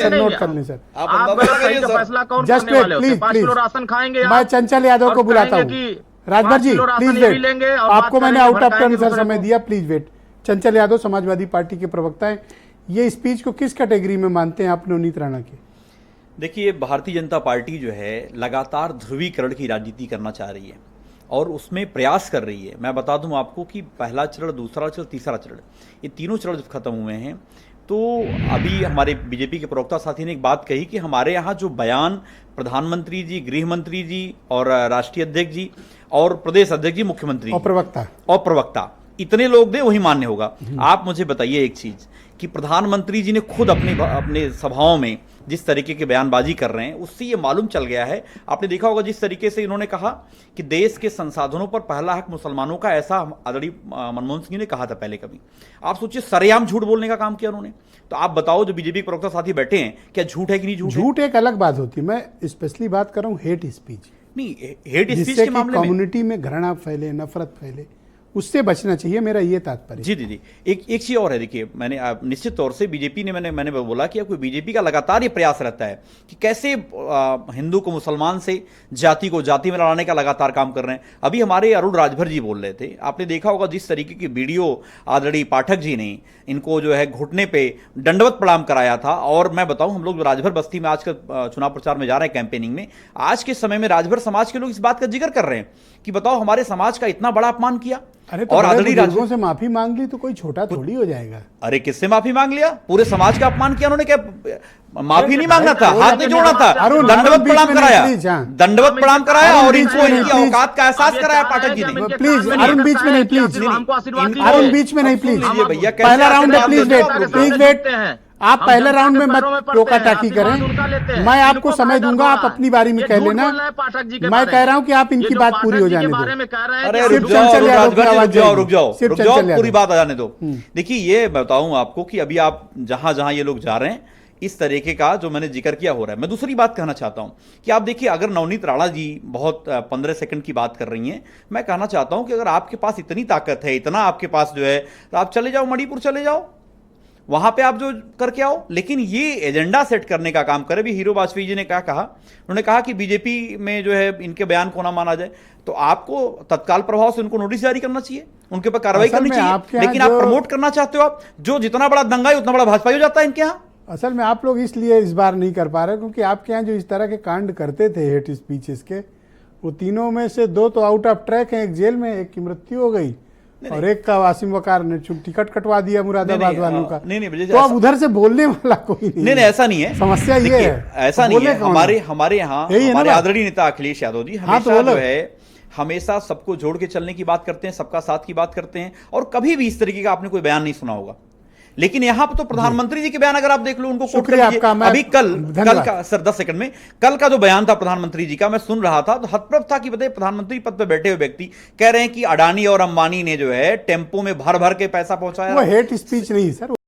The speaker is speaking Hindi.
नोट कर लें सर। आप सही का फैसला कौन जस्ट करने वाले होते हैं? प्लीज 5 प्लीज किलो राशन खाएंगे मैं चंचल यादव को बुलाता हूँ। राजभर जी प्लीज वेट, आपको मैंने आउट ऑफ टर्न सर समय दिया, please wait. Chanchal Yadav Samajwadi party के प्रवक्ता हैं, ये स्पीच को किस कैटेगरी में मानते हैं आप नवनीत राणा के? देखिए, भारतीय जनता पार्टी जो है लगातार ध्रुवीकरण की राजनीति करना चाह रही है और उसमें प्रयास कर रही है। मैं बता दूं आपको कि पहला चरण, दूसरा चरण, तीसरा चरण, ये तीनों चरण जब खत्म हुए हैं तो अभी हमारे बीजेपी के प्रवक्ता साथी ने एक बात कही कि हमारे यहाँ जो बयान प्रधानमंत्री जी, गृह मंत्री जी और राष्ट्रीय अध्यक्ष जी और प्रदेश अध्यक्ष जी, मुख्यमंत्री और प्रवक्ता इतने लोग दे वही मान्य होगा। आप मुझे बताइए एक चीज कि प्रधानमंत्री जी ने खुद अपने सभाओं में जिस तरीके की बयानबाजी कर रहे हैं उससे ये मालूम चल गया है। आपने देखा होगा जिस तरीके से इन्होंने कहा कि देश के संसाधनों पर पहला हक मुसलमानों का, ऐसा आदरणीय मनमोहन सिंह ने कहा था पहले कभी। आप सोचिए, सरेआम झूठ बोलने का काम किया उन्होंने। तो आप बताओ, जो बीजेपी प्रवक्ता साथी बैठे हैं, क्या झूठ है कि नहीं झूठ? झूठ एक अलग बात होती है, मैं स्पेशली बात कर रहा हूँ हेट स्पीच। नहीं, हेट स्पीच के मामले में कम्युनिटी में घृणा फैले, नफरत फैले, उससे बचना चाहिए, मेरा ये तात्पर्य। जी दीदी, एक चीज और है। देखिए, मैंने निश्चित तौर से बीजेपी ने मैंने बोला कि आपको बीजेपी का लगातार ये प्रयास रहता है कि कैसे हिंदू को मुसलमान से, जाति को जाति में लड़ाने का लगातार काम कर रहे हैं। अभी हमारे अरुण राजभर जी बोल रहे थे, आपने देखा होगा जिस तरीके की वीडियो आदरणीय पाठक जी ने इनको जो है घुटने पे दंडवत प्रणाम कराया था। और मैं बताऊं, हम लोग राजभर बस्ती में आज का चुनाव प्रचार में जा रहे हैं, कैंपेनिंग में, आज के समय में राजभर समाज के लोग इस बात का जिक्र कर रहे हैं कि बताओ हमारे समाज का इतना बड़ा अपमान किया। अरे तो और आदरणीय राजभर से माफी मांग ली तो कोई छोटा थोड़ी हो जाएगा। अरे किससे माफी मांग लिया? पूरे समाज का अपमान किया उन्होंने। क्या माफी नहीं मांगना था, हाथ नहीं जोड़ना था, दंडवत प्रणाम कराया, दंडवत प्रणाम कराया और इनको इनकी औकात का एहसास कराया पाठक जी ने। प्लीज अरुण बीच में नहीं, प्लीज अरुण बीच में नहीं, प्लीज भैया पहला राउंड है, प्लीज वेट। आप पहले राउंड में मत टोका टाकी करें, मैं आपको समय दूंगा, आप अपनी बारी में कह लेना। मैं कह रहा हूं कि आप इनकी बात पूरी हो जाने दो। अरे रुक जाओ, पूरी बात आ जाने दो। देखिए, ये बताऊं आपको कि अभी आप जहां जहां ये लोग जा रहे हैं, इस तरीके का जो मैंने जिक्र किया हो रहा है। मैं दूसरी बात कहना चाहता हूं कि आप देखिए, अगर नवनीत राणा जी बहुत 15 सेकंड की बात कर रही हैं, मैं कहना चाहता हूं कि अगर आपके पास इतनी ताकत है, इतना आपके पास जो है, तो आप चले जाओ, मणिपुर चले जाओ, वहां पे आप जो करके आओ। लेकिन ये एजेंडा सेट करने का काम करे। भी हीरो वाजपेयी जी ने क्या कहा, उन्होंने कहा कि बीजेपी में जो है इनके बयान को ना माना जाए, तो आपको तत्काल प्रभाव से उनको नोटिस जारी करना चाहिए, उनके ऊपर कार्रवाई करनी चाहिए। लेकिन आप प्रमोट करना चाहते हो, आप जो जितना बड़ा दंगा है उतना बड़ा भाजपा हो जाता है इनके यहाँ। असल में आप लोग इसलिए इस बार नहीं कर पा रहे क्योंकि आपके यहाँ जो इस तरह के कांड करते थे हेट स्पीचेस के, वो तीनों में से 2 तो आउट ऑफ ट्रैक हैं, एक जेल में, एक की मृत्यु हो गई और एक का वासिम वकार ने टिकट कटवा दिया मुरादाबाद वालों का। नहीं, तो अब उधर से बोलने वाला कोई नहीं, ऐसा नहीं है। समस्या ये है, ऐसा नहीं है। हमारे यहाँ हमारे आदरणीय नेता अखिलेश यादव जी हमेशा जो है, हमेशा सबको जोड़ के चलने की बात करते हैं, सबका साथ की बात करते हैं, और कभी भी इस तरीके का आपने कोई बयान नहीं सुना होगा। लेकिन यहां पर तो प्रधानमंत्री जी के बयान अगर आप देख लो, उनको कोट कर लीजिए। अभी कल का सर 10 सेकंड में, कल का जो बयान था प्रधानमंत्री जी का, मैं सुन रहा था तो हतप्रभ था कि बताइए, प्रधानमंत्री पद पर बैठे हुए व्यक्ति कह रहे हैं कि अडानी और अंबानी ने जो है टेम्पो में भर भर के पैसा पहुंचाया। वो हेट स्पीच नहीं सर।